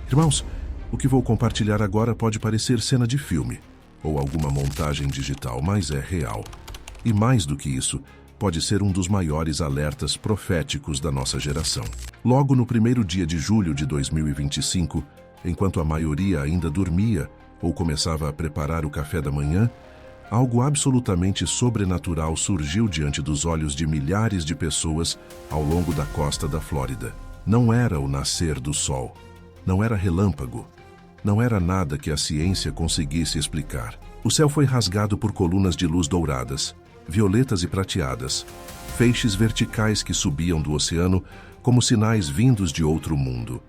Irmãos, o que vou compartilhar agora pode parecer cena de filme ou alguma montagem digital, mas é real. E mais do que isso, pode ser um dos maiores alertas proféticos da nossa geração. Logo no primeiro dia de julho de 2025, enquanto a maioria ainda dormia ou começava a preparar o café da manhã, algo absolutamente sobrenatural surgiu diante dos olhos de milhares de pessoas ao longo da costa da Flórida. Não era o nascer do sol, não era relâmpago, não era nada que a ciência conseguisse explicar. O céu foi rasgado por colunas de luz douradas, violetas e prateadas, feixes verticais que subiam do oceano como sinais vindos de outro mundo.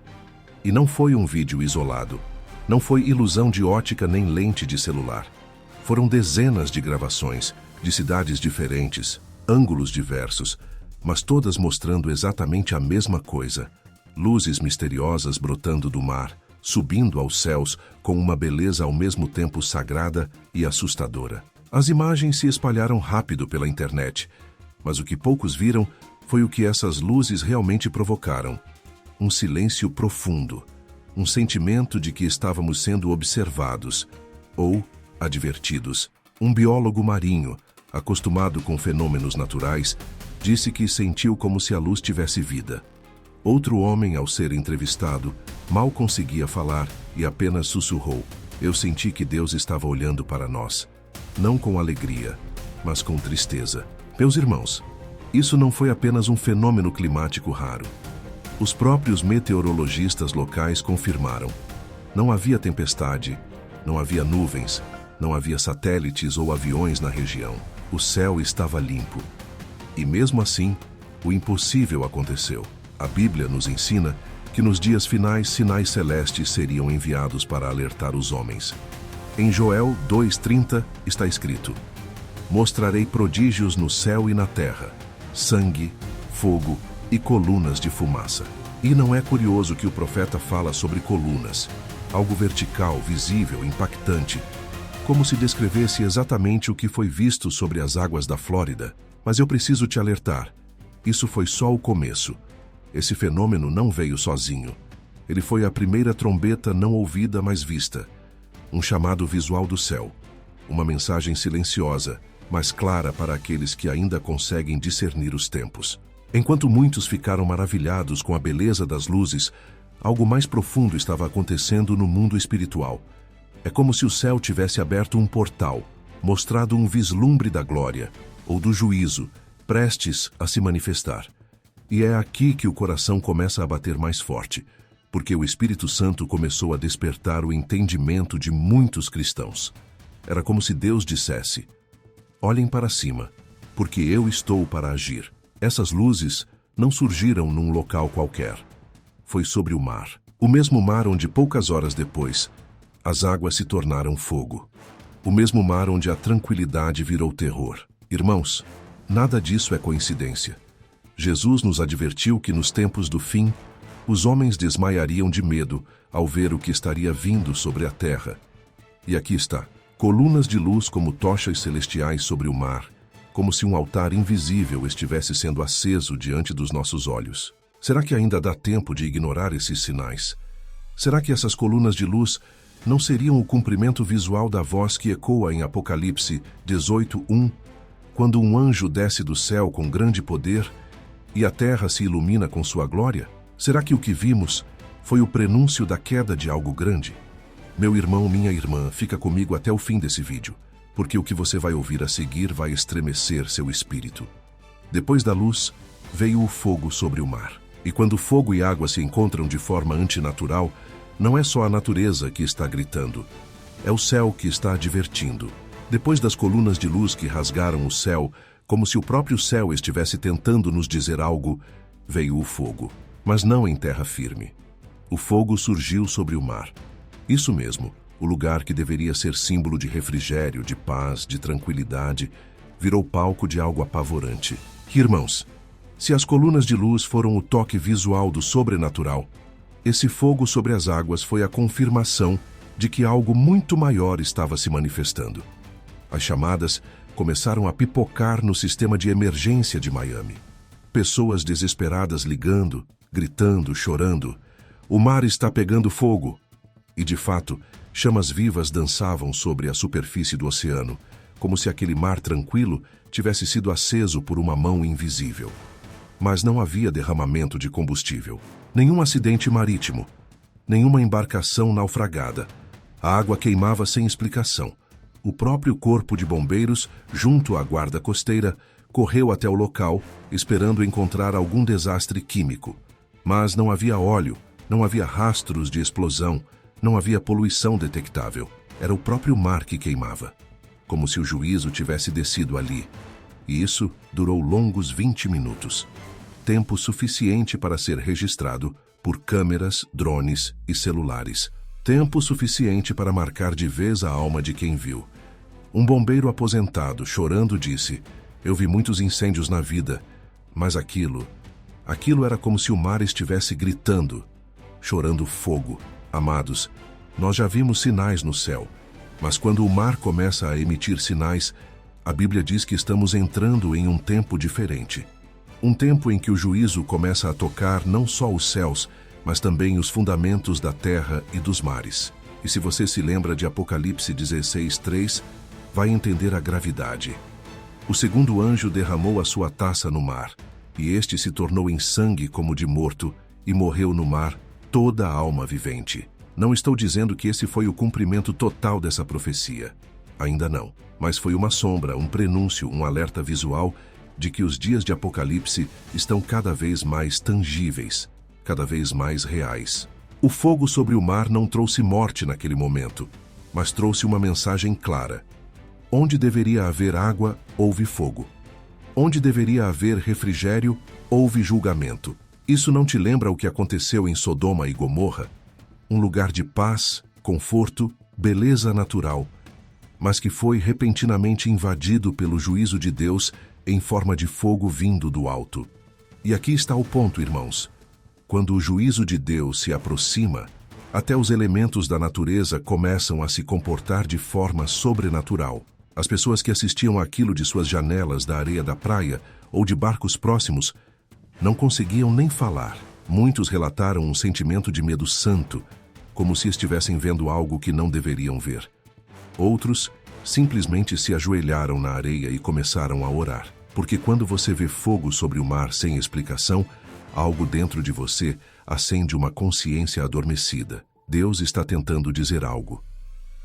E não foi um vídeo isolado, não foi ilusão de ótica nem lente de celular. Foram dezenas de gravações, de cidades diferentes, ângulos diversos, mas todas mostrando exatamente a mesma coisa. Luzes misteriosas brotando do mar, subindo aos céus com uma beleza ao mesmo tempo sagrada e assustadora. As imagens se espalharam rápido pela internet, mas o que poucos viram foi o que essas luzes realmente provocaram. Um silêncio profundo, um sentimento de que estávamos sendo observados, ou advertidos. Um biólogo marinho, acostumado com fenômenos naturais, disse que sentiu como se a luz tivesse vida. Outro homem, ao ser entrevistado, mal conseguia falar e apenas sussurrou: "Eu senti que Deus estava olhando para nós. Não com alegria, mas com tristeza." Meus irmãos, isso não foi apenas um fenômeno climático raro. Os próprios meteorologistas locais confirmaram. Não havia tempestade, não havia nuvens, não havia satélites ou aviões na região. O céu estava limpo. E mesmo assim, o impossível aconteceu. A Bíblia nos ensina que nos dias finais sinais celestes seriam enviados para alertar os homens. Em Joel 2:30 está escrito: "Mostrarei prodígios no céu e na terra, sangue, fogo e colunas de fumaça." E não é curioso que o profeta fala sobre colunas, algo vertical, visível, impactante, como se descrevesse exatamente o que foi visto sobre as águas da Flórida. Mas eu preciso te alertar, isso foi só o começo. Esse fenômeno não veio sozinho. Ele foi a primeira trombeta não ouvida, mas vista. Um chamado visual do céu. Uma mensagem silenciosa, mas clara para aqueles que ainda conseguem discernir os tempos. Enquanto muitos ficaram maravilhados com a beleza das luzes, algo mais profundo estava acontecendo no mundo espiritual. É como se o céu tivesse aberto um portal, mostrado um vislumbre da glória, ou do juízo, prestes a se manifestar. E é aqui que o coração começa a bater mais forte, porque o Espírito Santo começou a despertar o entendimento de muitos cristãos. Era como se Deus dissesse: "Olhem para cima, porque eu estou para agir." Essas luzes não surgiram num local qualquer. Foi sobre o mar. O mesmo mar onde poucas horas depois, as águas se tornaram fogo. O mesmo mar onde a tranquilidade virou terror. Irmãos, nada disso é coincidência. Jesus nos advertiu que nos tempos do fim, os homens desmaiariam de medo ao ver o que estaria vindo sobre a terra. E aqui está, colunas de luz como tochas celestiais sobre o mar, como se um altar invisível estivesse sendo aceso diante dos nossos olhos. Será que ainda dá tempo de ignorar esses sinais? Será que essas colunas de luz não seriam o cumprimento visual da voz que ecoa em Apocalipse 18:1, quando um anjo desce do céu com grande poder e a terra se ilumina com sua glória? Será que o que vimos foi o prenúncio da queda de algo grande? Meu irmão, minha irmã, fica comigo até o fim desse vídeo, porque o que você vai ouvir a seguir vai estremecer seu espírito. Depois da luz, veio o fogo sobre o mar. E quando fogo e água se encontram de forma antinatural, não é só a natureza que está gritando, é o céu que está advertindo. Depois das colunas de luz que rasgaram o céu, como se o próprio céu estivesse tentando nos dizer algo, veio o fogo, mas não em terra firme. O fogo surgiu sobre o mar. Isso mesmo, o lugar que deveria ser símbolo de refrigério, de paz, de tranquilidade, virou palco de algo apavorante. Irmãos, se as colunas de luz foram o toque visual do sobrenatural, esse fogo sobre as águas foi a confirmação de que algo muito maior estava se manifestando. As chamadas começaram a pipocar no sistema de emergência de Miami. Pessoas desesperadas ligando, gritando, chorando. O mar está pegando fogo! E, de fato, chamas vivas dançavam sobre a superfície do oceano, como se aquele mar tranquilo tivesse sido aceso por uma mão invisível. Mas não havia derramamento de combustível, nenhum acidente marítimo, nenhuma embarcação naufragada. A água queimava sem explicação. O próprio corpo de bombeiros, junto à guarda costeira, correu até o local, esperando encontrar algum desastre químico. Mas não havia óleo, não havia rastros de explosão, não havia poluição detectável. Era o próprio mar que queimava, como se o juízo tivesse descido ali. E isso durou longos 20 minutos. Tempo suficiente para ser registrado por câmeras, drones e celulares. Tempo suficiente para marcar de vez a alma de quem viu. Um bombeiro aposentado, chorando, disse: "Eu vi muitos incêndios na vida, mas aquilo era como se o mar estivesse gritando, chorando fogo. Amados, nós já vimos sinais no céu, mas quando o mar começa a emitir sinais, a Bíblia diz que estamos entrando em um tempo diferente. Um tempo em que o juízo começa a tocar não só os céus, mas também os fundamentos da terra e dos mares. E se você se lembra de Apocalipse 16:3, vai entender a gravidade. O segundo anjo derramou a sua taça no mar, e este se tornou em sangue como de morto, e morreu no mar toda a alma vivente. Não estou dizendo que esse foi o cumprimento total dessa profecia. Ainda não. Mas foi uma sombra, um prenúncio, um alerta visual de que os dias de Apocalipse estão cada vez mais tangíveis, cada vez mais reais. O fogo sobre o mar não trouxe morte naquele momento, mas trouxe uma mensagem clara. Onde deveria haver água, houve fogo. Onde deveria haver refrigério, houve julgamento. Isso não te lembra o que aconteceu em Sodoma e Gomorra? Um lugar de paz, conforto, beleza natural, mas que foi repentinamente invadido pelo juízo de Deus em forma de fogo vindo do alto. E aqui está o ponto, irmãos. Quando o juízo de Deus se aproxima, até os elementos da natureza começam a se comportar de forma sobrenatural. As pessoas que assistiam aquilo de suas janelas da areia da praia ou de barcos próximos não conseguiam nem falar. Muitos relataram um sentimento de medo santo, como se estivessem vendo algo que não deveriam ver. Outros simplesmente se ajoelharam na areia e começaram a orar. Porque quando você vê fogo sobre o mar sem explicação, algo dentro de você acende uma consciência adormecida. Deus está tentando dizer algo.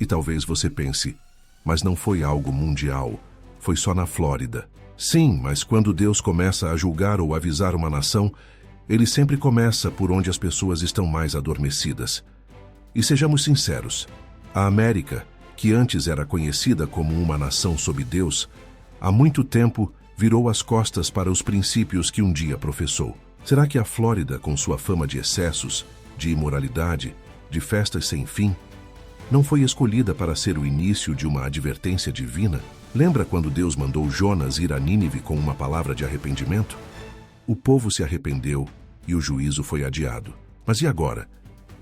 E talvez você pense, mas não foi algo mundial, foi só na Flórida. Sim, mas quando Deus começa a julgar ou avisar uma nação, ele sempre começa por onde as pessoas estão mais adormecidas. E sejamos sinceros, a América, que antes era conhecida como uma nação sob Deus, há muito tempo virou as costas para os princípios que um dia professou. Será que a Flórida, com sua fama de excessos, de imoralidade, de festas sem fim, não foi escolhida para ser o início de uma advertência divina? Lembra quando Deus mandou Jonas ir a Nínive com uma palavra de arrependimento? O povo se arrependeu e o juízo foi adiado. Mas e agora?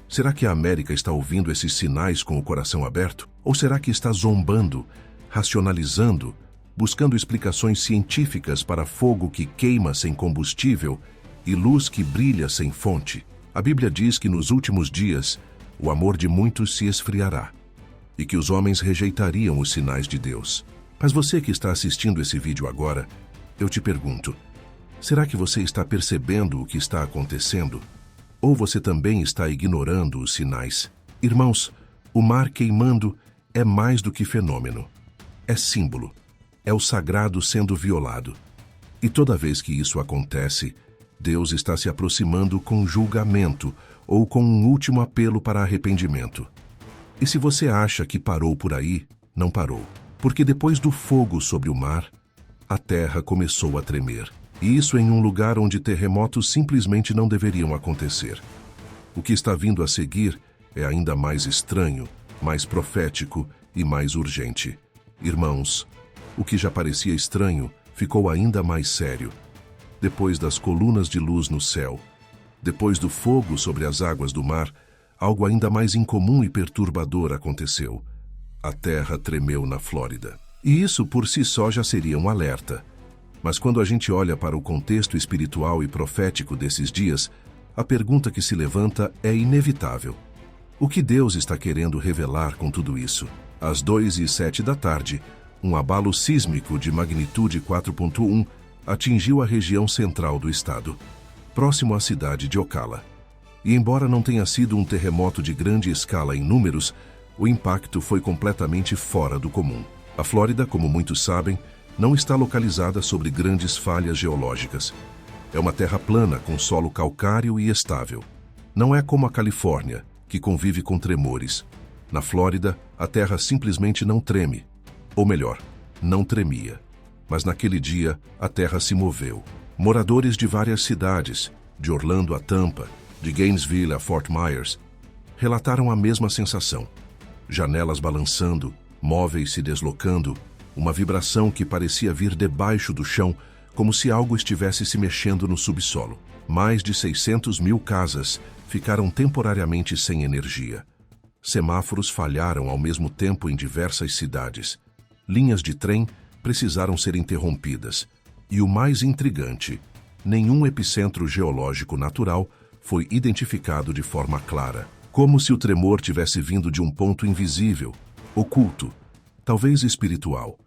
Será que a América está ouvindo esses sinais com o coração aberto? Ou será que está zombando, racionalizando, buscando explicações científicas para fogo que queima sem combustível e luz que brilha sem fonte? A Bíblia diz que nos últimos dias o amor de muitos se esfriará e que os homens rejeitariam os sinais de Deus. Mas você que está assistindo esse vídeo agora, eu te pergunto, será que você está percebendo o que está acontecendo? Ou você também está ignorando os sinais? Irmãos, o mar queimando é mais do que fenômeno. É símbolo. É o sagrado sendo violado. E toda vez que isso acontece, Deus está se aproximando com julgamento ou com um último apelo para arrependimento. E se você acha que parou por aí, não parou. Porque depois do fogo sobre o mar, a terra começou a tremer. E isso em um lugar onde terremotos simplesmente não deveriam acontecer. O que está vindo a seguir é ainda mais estranho, mais profético e mais urgente. Irmãos, o que já parecia estranho ficou ainda mais sério. Depois das colunas de luz no céu, depois do fogo sobre as águas do mar, algo ainda mais incomum e perturbador aconteceu. A terra tremeu na Flórida. E isso por si só já seria um alerta. Mas quando a gente olha para o contexto espiritual e profético desses dias, a pergunta que se levanta é inevitável. O que Deus está querendo revelar com tudo isso? Às 2h07 da tarde, um abalo sísmico de magnitude 4.1 atingiu a região central do estado, próximo à cidade de Ocala. E embora não tenha sido um terremoto de grande escala em números, o impacto foi completamente fora do comum. A Flórida, como muitos sabem, não está localizada sobre grandes falhas geológicas. É uma terra plana com solo calcáreo e estável. Não é como a Califórnia, que convive com tremores. Na Flórida, a terra simplesmente não treme. Ou melhor, não tremia. Mas naquele dia, a terra se moveu. Moradores de várias cidades, de Orlando a Tampa, de Gainesville a Fort Myers, relataram a mesma sensação. Janelas balançando, móveis se deslocando, uma vibração que parecia vir debaixo do chão, como se algo estivesse se mexendo no subsolo. Mais de 600 mil casas ficaram temporariamente sem energia. Semáforos falharam ao mesmo tempo em diversas cidades. Linhas de trem precisaram ser interrompidas. E o mais intrigante, nenhum epicentro geológico natural foi identificado de forma clara, como se o tremor tivesse vindo de um ponto invisível, oculto, talvez espiritual.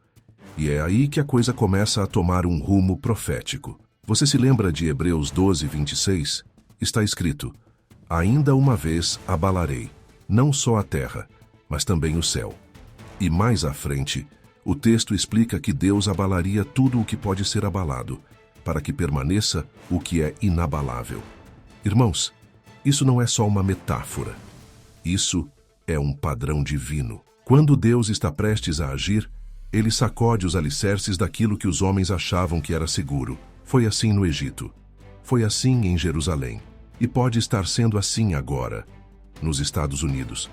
E é aí que a coisa começa a tomar um rumo profético. Você se lembra de Hebreus 12:26? Está escrito: ainda uma vez abalarei, não só a terra, mas também o céu. E mais à frente, o texto explica que Deus abalaria tudo o que pode ser abalado, para que permaneça o que é inabalável. Irmãos, isso não é só uma metáfora. Isso é um padrão divino. Quando Deus está prestes a agir, ele sacode os alicerces daquilo que os homens achavam que era seguro. Foi assim no Egito. Foi assim em Jerusalém. E pode estar sendo assim agora, nos Estados Unidos.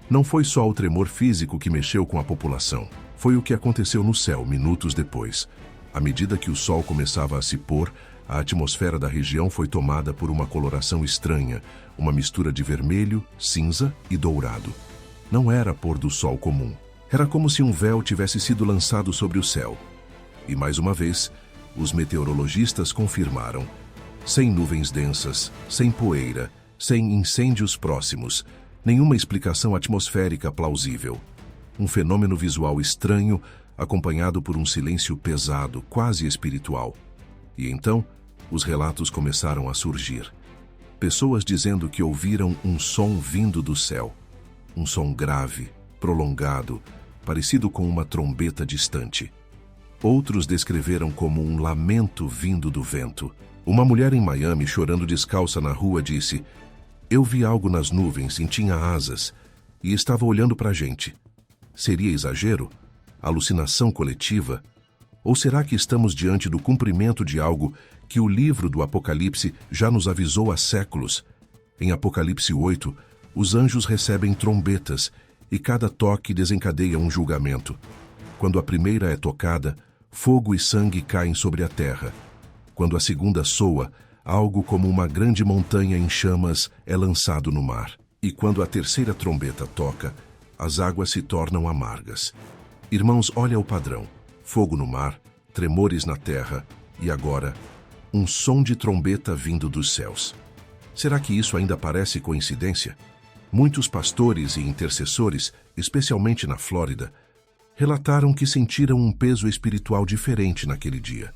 Não foi só o tremor físico que mexeu com a população. Foi o que aconteceu no céu minutos depois. À medida que o sol começava a se pôr, a atmosfera da região foi tomada por uma coloração estranha, uma mistura de vermelho, cinza e dourado. Não era pôr do sol comum. Era como se um véu tivesse sido lançado sobre o céu. E mais uma vez, os meteorologistas confirmaram: sem nuvens densas, sem poeira, sem incêndios próximos, nenhuma explicação atmosférica plausível. Um fenômeno visual estranho, acompanhado por um silêncio pesado, quase espiritual. E então, os relatos começaram a surgir. Pessoas dizendo que ouviram um som vindo do céu. Um som grave, prolongado, parecido com uma trombeta distante. Outros descreveram como um lamento vindo do vento. Uma mulher em Miami, chorando descalça na rua, disse: eu vi algo nas nuvens e tinha asas, e estava olhando para a gente. Seria exagero? Alucinação coletiva? Ou será que estamos diante do cumprimento de algo que o livro do Apocalipse já nos avisou há séculos? Em Apocalipse 8, os anjos recebem trombetas e cada toque desencadeia um julgamento. Quando a primeira é tocada, fogo e sangue caem sobre a terra. Quando a segunda soa, algo como uma grande montanha em chamas é lançado no mar. E quando a terceira trombeta toca, as águas se tornam amargas. Irmãos, olha o padrão. Fogo no mar, tremores na terra e agora, um som de trombeta vindo dos céus. Será que isso ainda parece coincidência? Muitos pastores e intercessores, especialmente na Flórida, relataram que sentiram um peso espiritual diferente naquele dia,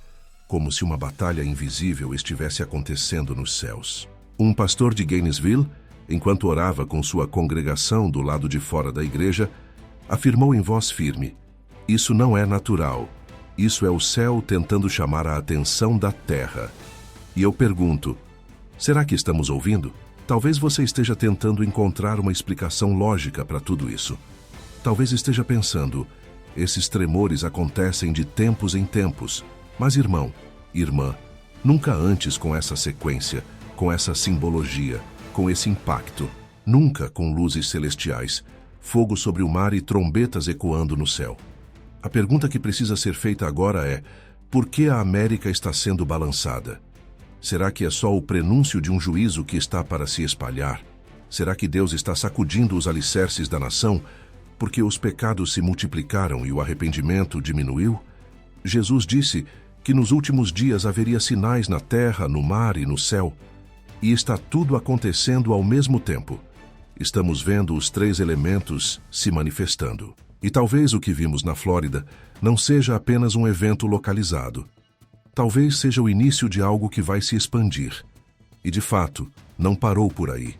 como se uma batalha invisível estivesse acontecendo nos céus. Um pastor de Gainesville, enquanto orava com sua congregação do lado de fora da igreja, afirmou em voz firme: isso não é natural. Isso é o céu tentando chamar a atenção da terra. E eu pergunto, será que estamos ouvindo? Talvez você esteja tentando encontrar uma explicação lógica para tudo isso. Talvez esteja pensando, esses tremores acontecem de tempos em tempos. Mas irmão, irmã, nunca antes com essa sequência, com essa simbologia, com esse impacto, nunca com luzes celestiais, fogo sobre o mar e trombetas ecoando no céu. A pergunta que precisa ser feita agora é: por que a América está sendo balançada? Será que é só o prenúncio de um juízo que está para se espalhar? Será que Deus está sacudindo os alicerces da nação porque os pecados se multiplicaram e o arrependimento diminuiu? Jesus disse que nos últimos dias haveria sinais na terra, no mar e no céu. E está tudo acontecendo ao mesmo tempo. Estamos vendo os três elementos se manifestando. E talvez o que vimos na Flórida não seja apenas um evento localizado. Talvez seja o início de algo que vai se expandir. E de fato, não parou por aí.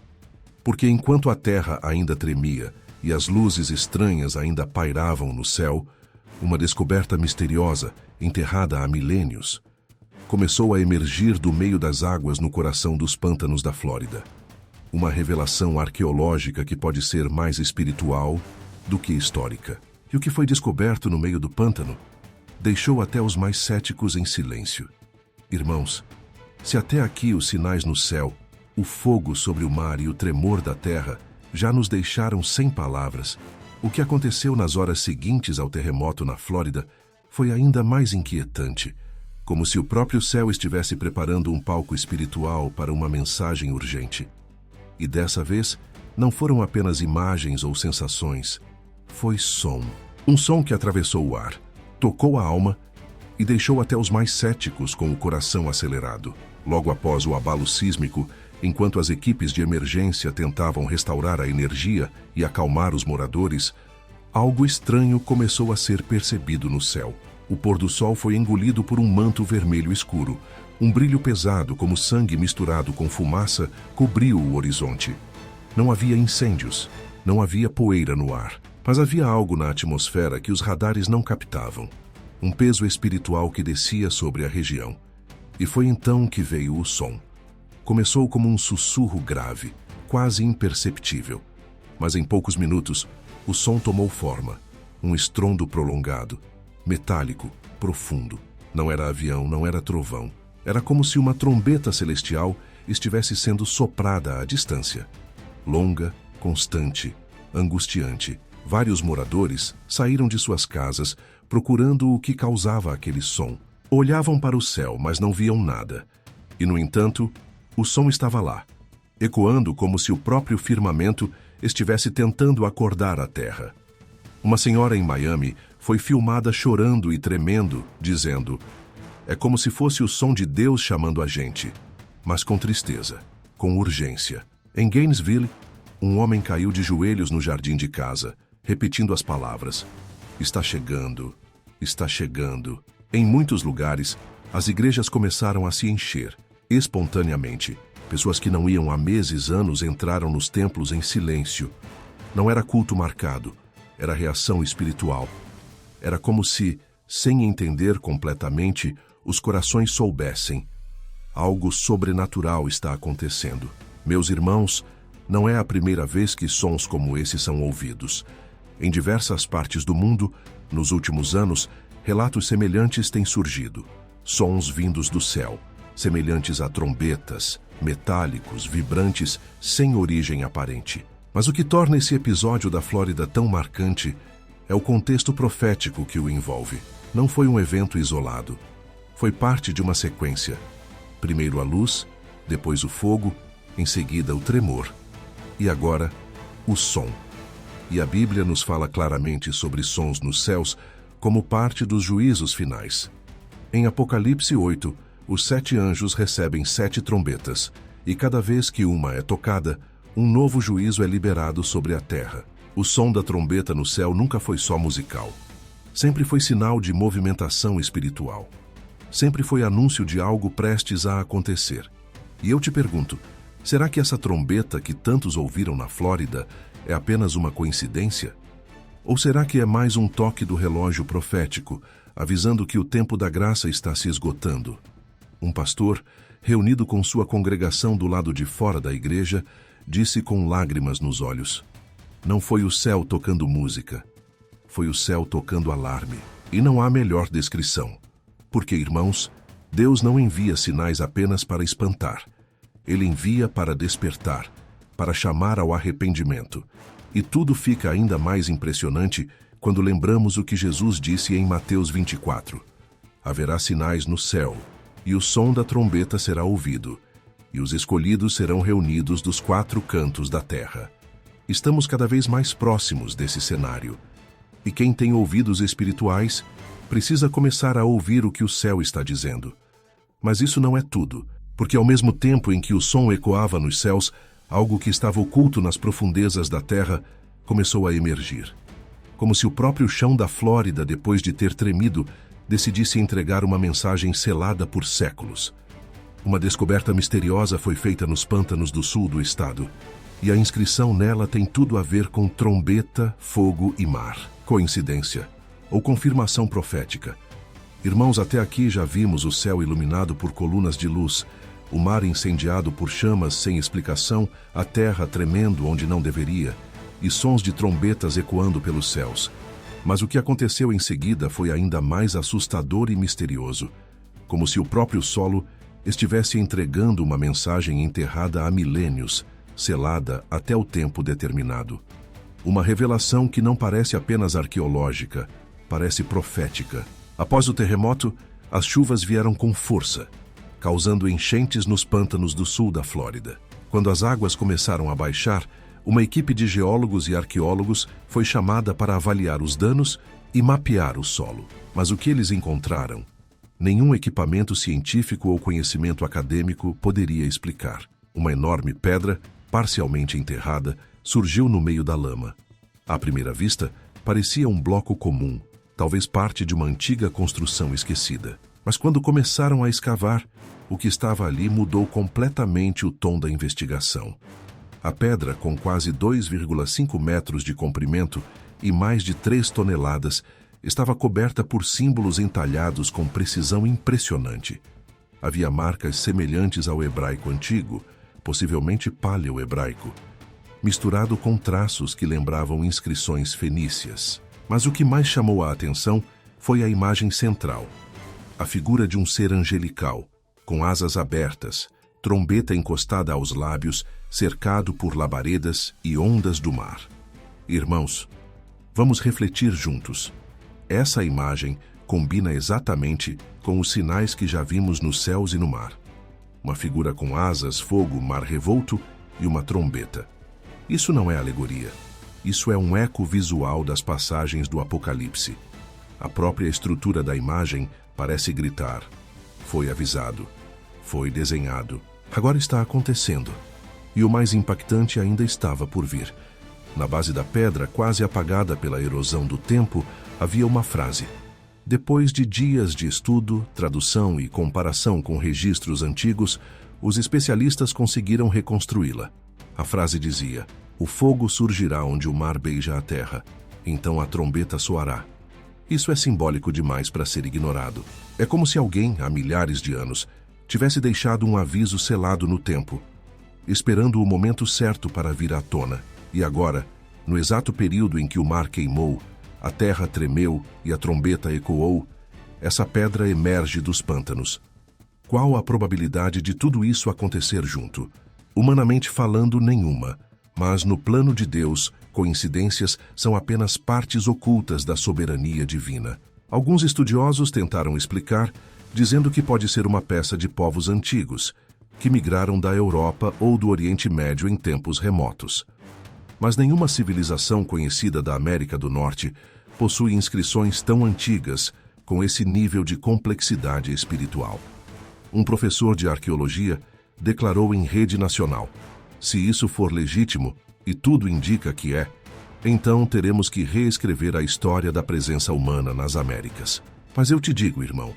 Porque enquanto a terra ainda tremia e as luzes estranhas ainda pairavam no céu, uma descoberta misteriosa, enterrada há milênios, começou a emergir do meio das águas no coração dos pântanos da Flórida. Uma revelação arqueológica que pode ser mais espiritual do que histórica. E o que foi descoberto no meio do pântano deixou até os mais céticos em silêncio. Irmãos, se até aqui os sinais no céu, o fogo sobre o mar e o tremor da terra já nos deixaram sem palavras, o que aconteceu nas horas seguintes ao terremoto na Flórida foi ainda mais inquietante, como se o próprio céu estivesse preparando um palco espiritual para uma mensagem urgente. E dessa vez, não foram apenas imagens ou sensações, foi som. Um som que atravessou o ar, tocou a alma e deixou até os mais céticos com o coração acelerado. Logo após o abalo sísmico, enquanto as equipes de emergência tentavam restaurar a energia e acalmar os moradores, algo estranho começou a ser percebido no céu. O pôr do sol foi engolido por um manto vermelho escuro. Um brilho pesado, como sangue misturado com fumaça, cobriu o horizonte. Não havia incêndios, não havia poeira no ar, mas havia algo na atmosfera que os radares não captavam. Um peso espiritual que descia sobre a região. E foi então que veio o som. Começou como um sussurro grave, quase imperceptível. Mas em poucos minutos, o som tomou forma. Um estrondo prolongado, metálico, profundo. Não era avião, não era trovão. Era como se uma trombeta celestial estivesse sendo soprada à distância. Longa, constante, angustiante. Vários moradores saíram de suas casas procurando o que causava aquele som. Olhavam para o céu, mas não viam nada. E, no entanto, o som estava lá, ecoando como se o próprio firmamento estivesse tentando acordar a terra. Uma senhora em Miami foi filmada chorando e tremendo, dizendo: "É como se fosse o som de Deus chamando a gente, mas com tristeza, com urgência." Em Gainesville, um homem caiu de joelhos no jardim de casa, repetindo as palavras: "Está chegando, está chegando." Em muitos lugares, as igrejas começaram a se encher, espontaneamente. Pessoas que não iam há meses, anos, entraram nos templos em silêncio. Não era culto marcado, era reação espiritual. Era como se, sem entender completamente, os corações soubessem: algo sobrenatural está acontecendo. Meus irmãos, não é a primeira vez que sons como esse são ouvidos. Em diversas partes do mundo, nos últimos anos, relatos semelhantes têm surgido. Sons vindos do céu, semelhantes a trombetas, metálicos, vibrantes, sem origem aparente. Mas o que torna esse episódio da Flórida tão marcante é o contexto profético que o envolve. Não foi um evento isolado. Foi parte de uma sequência. Primeiro a luz, depois o fogo, em seguida o tremor. E agora, o som. E a Bíblia nos fala claramente sobre sons nos céus como parte dos juízos finais. Em Apocalipse 8, os 7 anjos recebem 7 trombetas, e cada vez que uma é tocada, um novo juízo é liberado sobre a terra. O som da trombeta no céu nunca foi só musical. Sempre foi sinal de movimentação espiritual. Sempre foi anúncio de algo prestes a acontecer. E eu te pergunto, será que essa trombeta que tantos ouviram na Flórida é apenas uma coincidência? Ou será que é mais um toque do relógio profético, avisando que o tempo da graça está se esgotando? Um pastor, reunido com sua congregação do lado de fora da igreja, disse com lágrimas nos olhos: "Não foi o céu tocando música, foi o céu tocando alarme." E não há melhor descrição. Porque, irmãos, Deus não envia sinais apenas para espantar. Ele envia para despertar, para chamar ao arrependimento. E tudo fica ainda mais impressionante quando lembramos o que Jesus disse em Mateus 24. Haverá sinais no céu, e o som da trombeta será ouvido, e os escolhidos serão reunidos dos 4 cantos da terra. Estamos cada vez mais próximos desse cenário. E quem tem ouvidos espirituais precisa começar a ouvir o que o céu está dizendo. Mas isso não é tudo. Porque ao mesmo tempo em que o som ecoava nos céus, algo que estava oculto nas profundezas da terra começou a emergir. Como se o próprio chão da Flórida, depois de ter tremido, decidisse entregar uma mensagem selada por séculos. Uma descoberta misteriosa foi feita nos pântanos do sul do estado, e a inscrição nela tem tudo a ver com trombeta, fogo e mar. Coincidência ou confirmação profética? Irmãos, até aqui já vimos o céu iluminado por colunas de luz, o mar incendiado por chamas sem explicação, a terra tremendo onde não deveria, e sons de trombetas ecoando pelos céus. Mas o que aconteceu em seguida foi ainda mais assustador e misterioso, como se o próprio solo estivesse entregando uma mensagem enterrada há milênios, selada até o tempo determinado. Uma revelação que não parece apenas arqueológica, parece profética. Após o terremoto, as chuvas vieram com força, causando enchentes nos pântanos do sul da Flórida. Quando as águas começaram a baixar, uma equipe de geólogos e arqueólogos foi chamada para avaliar os danos e mapear o solo. Mas o que eles encontraram? Nenhum equipamento científico ou conhecimento acadêmico poderia explicar. Uma enorme pedra, parcialmente enterrada, surgiu no meio da lama. À primeira vista, parecia um bloco comum, talvez parte de uma antiga construção esquecida. Mas quando começaram a escavar, o que estava ali mudou completamente o tom da investigação. A pedra, com quase 2,5 metros de comprimento e mais de 3 toneladas, estava coberta por símbolos entalhados com precisão impressionante. Havia marcas semelhantes ao hebraico antigo, possivelmente paleo-hebraico, misturado com traços que lembravam inscrições fenícias. Mas o que mais chamou a atenção foi a imagem central, a figura de um ser angelical, com asas abertas, trombeta encostada aos lábios, cercado por labaredas e ondas do mar. Irmãos, vamos refletir juntos. Essa imagem combina exatamente com os sinais que já vimos nos céus e no mar. Uma figura com asas, fogo, mar revolto e uma trombeta. Isso não é alegoria. Isso é um eco visual das passagens do Apocalipse. A própria estrutura da imagem parece gritar: foi avisado, foi desenhado, agora está acontecendo. E o mais impactante ainda estava por vir. Na base da pedra, quase apagada pela erosão do tempo, havia uma frase. Depois de dias de estudo, tradução e comparação com registros antigos, os especialistas conseguiram reconstruí-la. A frase dizia: o fogo surgirá onde o mar beija a terra, então a trombeta soará. Isso é simbólico demais para ser ignorado. É como se alguém, há milhares de anos, tivesse deixado um aviso selado no tempo, esperando o momento certo para vir à tona. E agora, no exato período em que o mar queimou, a terra tremeu e a trombeta ecoou, essa pedra emerge dos pântanos. Qual a probabilidade de tudo isso acontecer junto? Humanamente falando, nenhuma. Mas no plano de Deus, coincidências são apenas partes ocultas da soberania divina. Alguns estudiosos tentaram explicar, dizendo que pode ser uma peça de povos antigos, que migraram da Europa ou do Oriente Médio em tempos remotos. Mas nenhuma civilização conhecida da América do Norte possui inscrições tão antigas, com esse nível de complexidade espiritual. Um professor de arqueologia declarou em rede nacional: se isso for legítimo, e tudo indica que é, então teremos que reescrever a história da presença humana nas Américas. Mas eu te digo, irmão,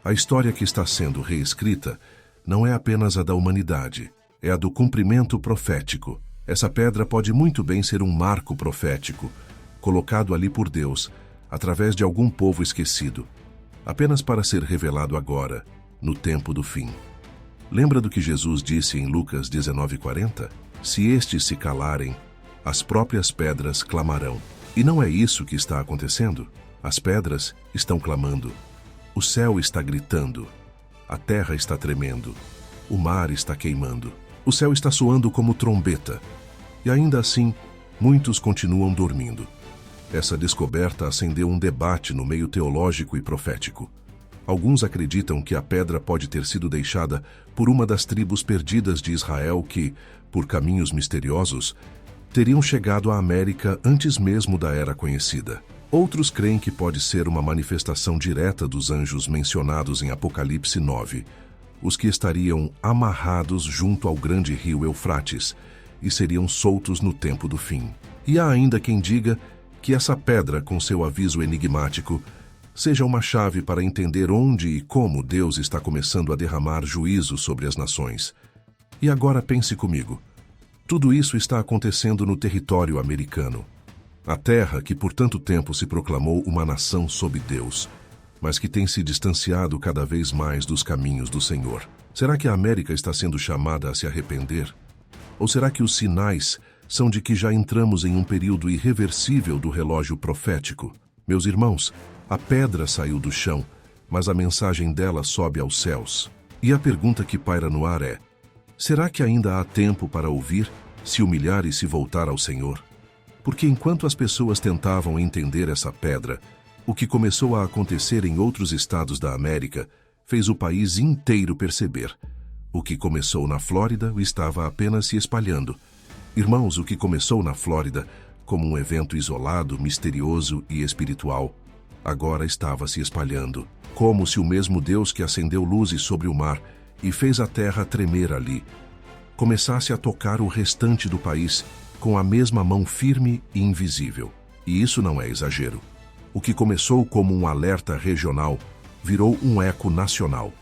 a história que está sendo reescrita não é apenas a da humanidade, é a do cumprimento profético. Essa pedra pode muito bem ser um marco profético, colocado ali por Deus, através de algum povo esquecido, apenas para ser revelado agora, no tempo do fim. Lembra do que Jesus disse em Lucas 19:40? Se estes se calarem, as próprias pedras clamarão. E não é isso que está acontecendo? As pedras estão clamando. O céu está gritando. A terra está tremendo. O mar está queimando. O céu está soando como trombeta. E ainda assim, muitos continuam dormindo. Essa descoberta acendeu um debate no meio teológico e profético. Alguns acreditam que a pedra pode ter sido deixada por uma das tribos perdidas de Israel que, por caminhos misteriosos, teriam chegado à América antes mesmo da Era Conhecida. Outros creem que pode ser uma manifestação direta dos anjos mencionados em Apocalipse 9, os que estariam amarrados junto ao grande rio Eufrates e seriam soltos no tempo do fim. E há ainda quem diga que essa pedra, com seu aviso enigmático, seja uma chave para entender onde e como Deus está começando a derramar juízo sobre as nações. E agora pense comigo. Tudo isso está acontecendo no território americano. A terra que por tanto tempo se proclamou uma nação sob Deus, mas que tem se distanciado cada vez mais dos caminhos do Senhor. Será que a América está sendo chamada a se arrepender? Ou será que os sinais são de que já entramos em um período irreversível do relógio profético? Meus irmãos, a pedra saiu do chão, mas a mensagem dela sobe aos céus. E a pergunta que paira no ar é: será que ainda há tempo para ouvir, se humilhar e se voltar ao Senhor? Porque enquanto as pessoas tentavam entender essa pedra, o que começou a acontecer em outros estados da América fez o país inteiro perceber. O que começou na Flórida estava apenas se espalhando. Irmãos, o que começou na Flórida como um evento isolado, misterioso e espiritual, agora estava se espalhando, como se o mesmo Deus que acendeu luzes sobre o mar e fez a terra tremer ali, começasse a tocar o restante do país com a mesma mão firme e invisível. E isso não é exagero. O que começou como um alerta regional virou um eco nacional.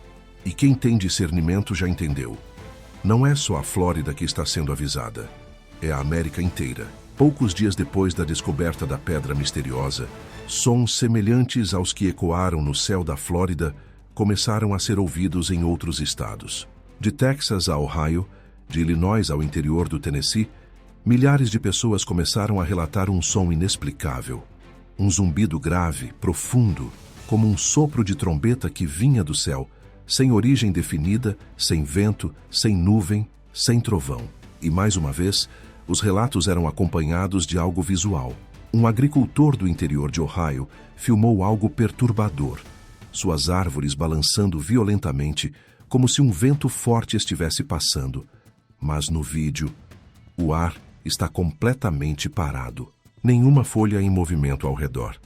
E quem tem discernimento já entendeu. Não é só a Flórida que está sendo avisada, é a América inteira. Poucos dias depois da descoberta da pedra misteriosa, sons semelhantes aos que ecoaram no céu da Flórida começaram a ser ouvidos em outros estados. De Texas a Ohio, de Illinois ao interior do Tennessee, milhares de pessoas começaram a relatar um som inexplicável. Um zumbido grave, profundo, como um sopro de trombeta que vinha do céu, sem origem definida, sem vento, sem nuvem, sem trovão. E mais uma vez, os relatos eram acompanhados de algo visual. Um agricultor do interior de Ohio filmou algo perturbador. Suas árvores balançando violentamente, como se um vento forte estivesse passando. Mas no vídeo, o ar está completamente parado. Nenhuma folha em movimento ao redor.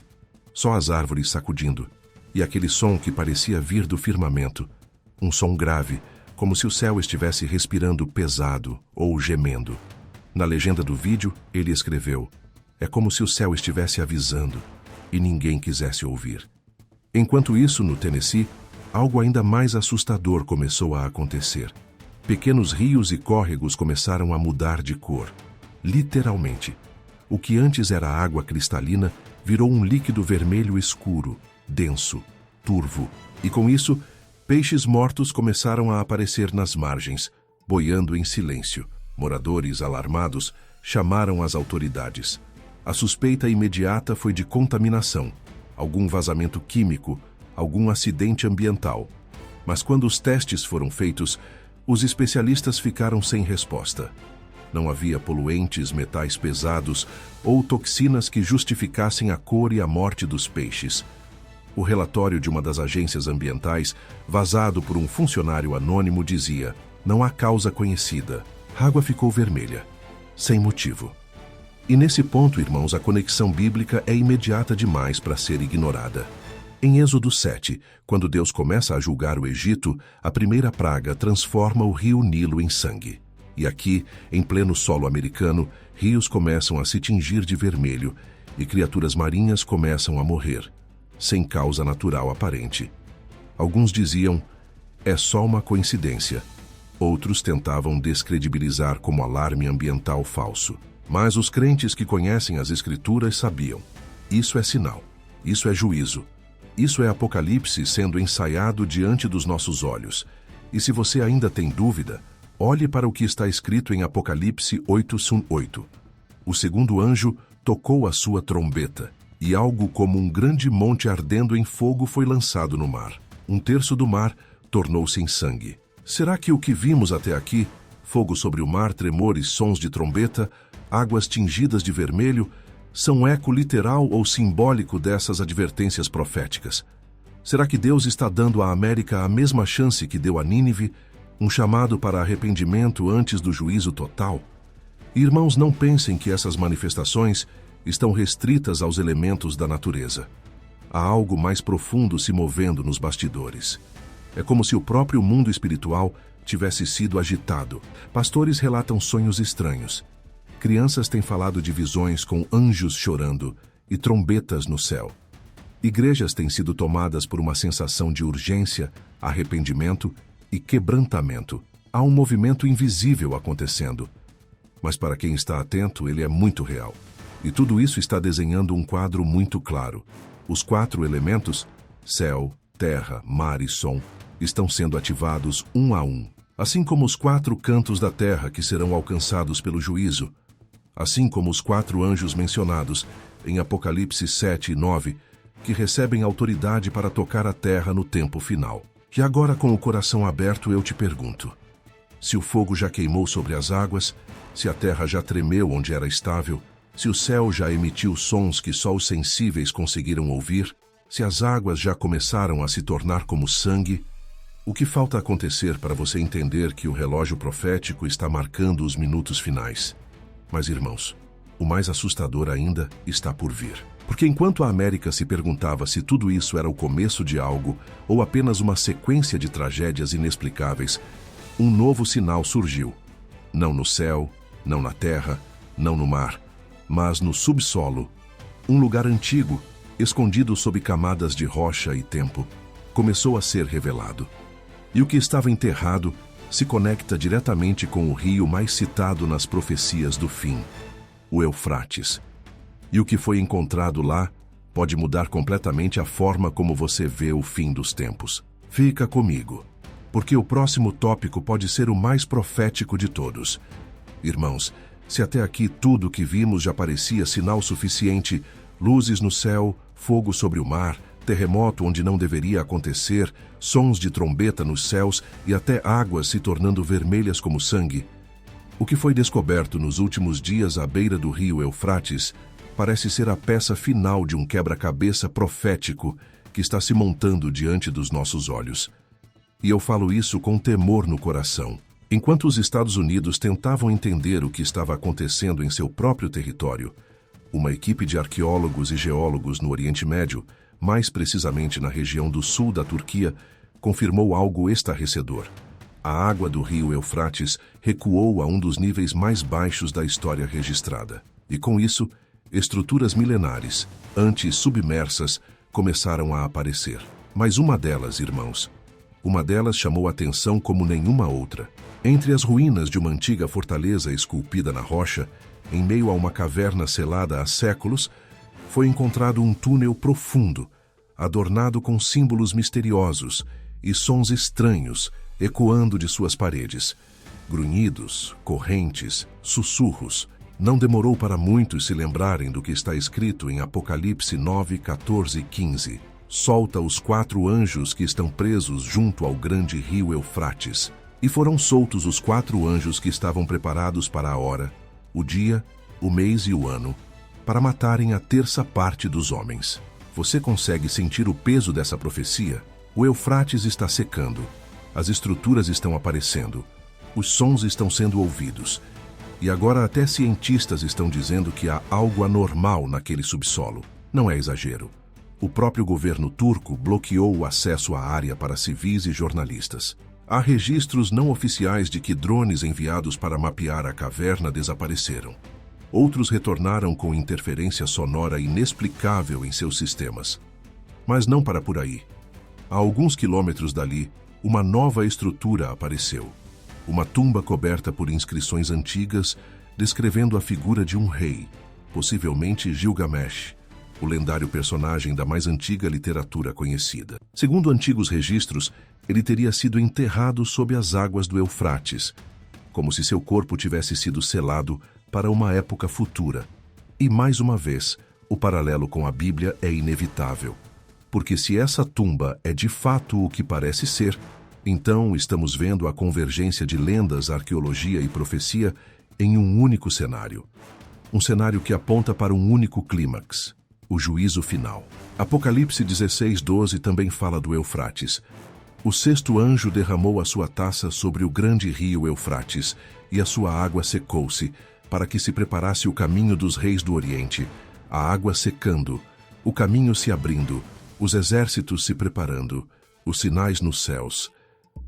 Só as árvores sacudindo. E aquele som que parecia vir do firmamento. Um som grave, como se o céu estivesse respirando pesado ou gemendo. Na legenda do vídeo, ele escreveu: é como se o céu estivesse avisando e ninguém quisesse ouvir. Enquanto isso, no Tennessee, algo ainda mais assustador começou a acontecer. Pequenos rios e córregos começaram a mudar de cor. Literalmente. O que antes era água cristalina virou um líquido vermelho escuro, denso, turvo. E com isso, peixes mortos começaram a aparecer nas margens, boiando em silêncio. Moradores, alarmados, chamaram as autoridades. A suspeita imediata foi de contaminação, algum vazamento químico, algum acidente ambiental. Mas quando os testes foram feitos, os especialistas ficaram sem resposta. Não havia poluentes, metais pesados ou toxinas que justificassem a cor e a morte dos peixes. O relatório de uma das agências ambientais, vazado por um funcionário anônimo, dizia: não há causa conhecida. A água ficou vermelha, sem motivo. E nesse ponto, irmãos, a conexão bíblica é imediata demais para ser ignorada. Em Êxodo 7, quando Deus começa a julgar o Egito, a primeira praga transforma o rio Nilo em sangue. E aqui, em pleno solo americano, rios começam a se tingir de vermelho e criaturas marinhas começam a morrer, sem causa natural aparente. Alguns diziam: é só uma coincidência. Outros tentavam descredibilizar como alarme ambiental falso. Mas os crentes que conhecem as Escrituras sabiam: isso é sinal, isso é juízo, isso é Apocalipse sendo ensaiado diante dos nossos olhos. E se você ainda tem dúvida, olhe para o que está escrito em Apocalipse 8:8. O segundo anjo tocou a sua trombeta, e algo como um grande monte ardendo em fogo foi lançado no mar. 1/3 do mar tornou-se em sangue. Será que o que vimos até aqui, fogo sobre o mar, tremores, sons de trombeta, águas tingidas de vermelho, são eco literal ou simbólico dessas advertências proféticas? Será que Deus está dando à América a mesma chance que deu a Nínive, um chamado para arrependimento antes do juízo total? Irmãos, não pensem que essas manifestações estão restritas aos elementos da natureza. Há algo mais profundo se movendo nos bastidores. É como se o próprio mundo espiritual tivesse sido agitado. Pastores relatam sonhos estranhos. Crianças têm falado de visões com anjos chorando e trombetas no céu. Igrejas têm sido tomadas por uma sensação de urgência, arrependimento e quebrantamento. Há um movimento invisível acontecendo. Mas para quem está atento, ele é muito real. E tudo isso está desenhando um quadro muito claro. Os 4 elementos, céu, terra, mar e som, estão sendo ativados um a um. Assim como os 4 cantos da terra que serão alcançados pelo juízo. Assim como os 4 anjos mencionados em Apocalipse 7 e 9, que recebem autoridade para tocar a terra no tempo final. E agora, com o coração aberto, eu te pergunto: se o fogo já queimou sobre as águas, se a terra já tremeu onde era estável, se o céu já emitiu sons que só os sensíveis conseguiram ouvir, se as águas já começaram a se tornar como sangue, o que falta acontecer para você entender que o relógio profético está marcando os minutos finais? Mas, irmãos, o mais assustador ainda está por vir. Porque enquanto a América se perguntava se tudo isso era o começo de algo ou apenas uma sequência de tragédias inexplicáveis, um novo sinal surgiu. Não no céu, não na terra, não no mar, mas no subsolo. Um lugar antigo, escondido sob camadas de rocha e tempo, começou a ser revelado. E o que estava enterrado se conecta diretamente com o rio mais citado nas profecias do fim, o Eufrates. E o que foi encontrado lá pode mudar completamente a forma como você vê o fim dos tempos. Fica comigo, porque o próximo tópico pode ser o mais profético de todos. Irmãos, se até aqui tudo o que vimos já parecia sinal suficiente, luzes no céu, fogo sobre o mar, terremoto onde não deveria acontecer, sons de trombeta nos céus e até águas se tornando vermelhas como sangue, o que foi descoberto nos últimos dias à beira do rio Eufrates parece ser a peça final de um quebra-cabeça profético que está se montando diante dos nossos olhos. E eu falo isso com temor no coração. Enquanto os Estados Unidos tentavam entender o que estava acontecendo em seu próprio território, uma equipe de arqueólogos e geólogos no Oriente Médio, mais precisamente na região do sul da Turquia, confirmou algo estarrecedor. A água do rio Eufrates recuou a um dos níveis mais baixos da história registrada. E com isso, estruturas milenares, antes submersas, começaram a aparecer. Mas uma delas, irmãos, uma delas chamou atenção como nenhuma outra. Entre as ruínas de uma antiga fortaleza esculpida na rocha, em meio a uma caverna selada há séculos, foi encontrado um túnel profundo, adornado com símbolos misteriosos e sons estranhos ecoando de suas paredes. Grunhidos, correntes, sussurros. Não demorou para muitos se lembrarem do que está escrito em Apocalipse 9, 14 e 15. Solta os 4 anjos que estão presos junto ao grande rio Eufrates. E foram soltos os 4 anjos que estavam preparados para a hora, o dia, o mês e o ano, para matarem a terça parte dos homens. Você consegue sentir o peso dessa profecia? O Eufrates está secando. As estruturas estão aparecendo. Os sons estão sendo ouvidos. E agora até cientistas estão dizendo que há algo anormal naquele subsolo. Não é exagero. O próprio governo turco bloqueou o acesso à área para civis e jornalistas. Há registros não oficiais de que drones enviados para mapear a caverna desapareceram. Outros retornaram com interferência sonora inexplicável em seus sistemas. Mas não para por aí. A alguns quilômetros dali, uma nova estrutura apareceu. Uma tumba coberta por inscrições antigas, descrevendo a figura de um rei, possivelmente Gilgamesh, o lendário personagem da mais antiga literatura conhecida. Segundo antigos registros, ele teria sido enterrado sob as águas do Eufrates, como se seu corpo tivesse sido selado para uma época futura. E mais uma vez, o paralelo com a Bíblia é inevitável, porque se essa tumba é de fato o que parece ser, então estamos vendo a convergência de lendas, arqueologia e profecia em um único cenário. Um cenário que aponta para um único clímax, o juízo final. Apocalipse 16:12 também fala do Eufrates. O 6º anjo derramou a sua taça sobre o grande rio Eufrates, e a sua água secou-se, para que se preparasse o caminho dos reis do Oriente, a água secando, o caminho se abrindo, os exércitos se preparando, os sinais nos céus,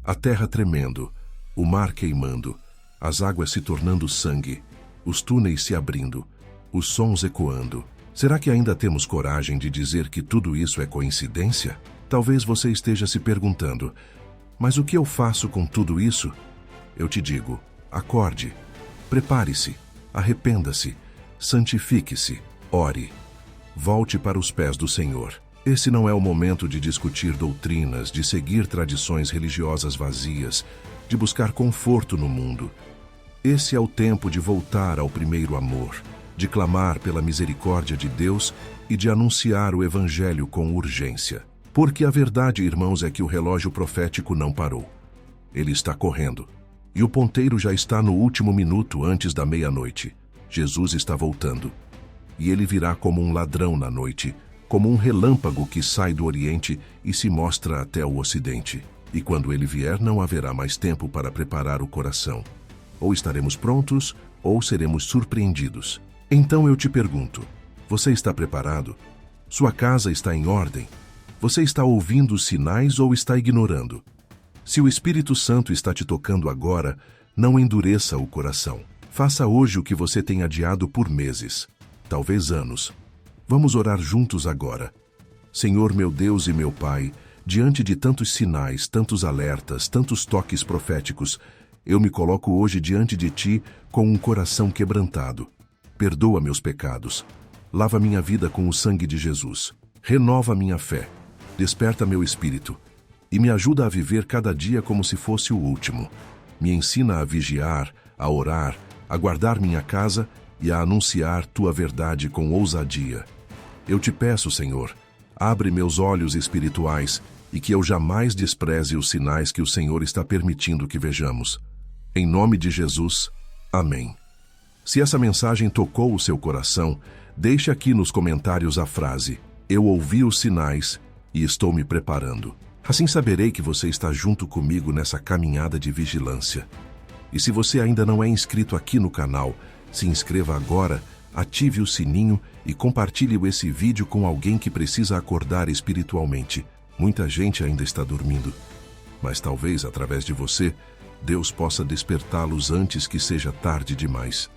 a terra tremendo, o mar queimando, as águas se tornando sangue, os túneis se abrindo, os sons ecoando. Será que ainda temos coragem de dizer que tudo isso é coincidência? Talvez você esteja se perguntando, mas o que eu faço com tudo isso? Eu te digo, acorde, prepare-se, arrependa-se, santifique-se, ore, volte para os pés do Senhor. Esse não é o momento de discutir doutrinas, de seguir tradições religiosas vazias, de buscar conforto no mundo. Esse é o tempo de voltar ao primeiro amor, de clamar pela misericórdia de Deus e de anunciar o Evangelho com urgência. Porque a verdade, irmãos, é que o relógio profético não parou. Ele está correndo. E o ponteiro já está no último minuto antes da meia-noite. Jesus está voltando. E ele virá como um ladrão na noite, como um relâmpago que sai do Oriente e se mostra até o Ocidente. E quando ele vier, não haverá mais tempo para preparar o coração. Ou estaremos prontos, ou seremos surpreendidos. Então eu te pergunto, você está preparado? Sua casa está em ordem? Você está ouvindo os sinais ou está ignorando? Se o Espírito Santo está te tocando agora, não endureça o coração. Faça hoje o que você tem adiado por meses, talvez anos. Vamos orar juntos agora. Senhor meu Deus e meu Pai, diante de tantos sinais, tantos alertas, tantos toques proféticos, eu me coloco hoje diante de Ti com um coração quebrantado. Perdoa meus pecados. Lava minha vida com o sangue de Jesus. Renova minha fé. Desperta meu espírito. E me ajuda a viver cada dia como se fosse o último. Me ensina a vigiar, a orar, a guardar minha casa e a anunciar Tua verdade com ousadia. Eu te peço, Senhor, abre meus olhos espirituais e que eu jamais despreze os sinais que o Senhor está permitindo que vejamos. Em nome de Jesus, amém. Se essa mensagem tocou o seu coração, deixe aqui nos comentários a frase: eu ouvi os sinais e estou me preparando. Assim saberei que você está junto comigo nessa caminhada de vigilância. E se você ainda não é inscrito aqui no canal, se inscreva agora, ative o sininho e compartilhe esse vídeo com alguém que precisa acordar espiritualmente. Muita gente ainda está dormindo, mas talvez através de você, Deus possa despertá-los antes que seja tarde demais.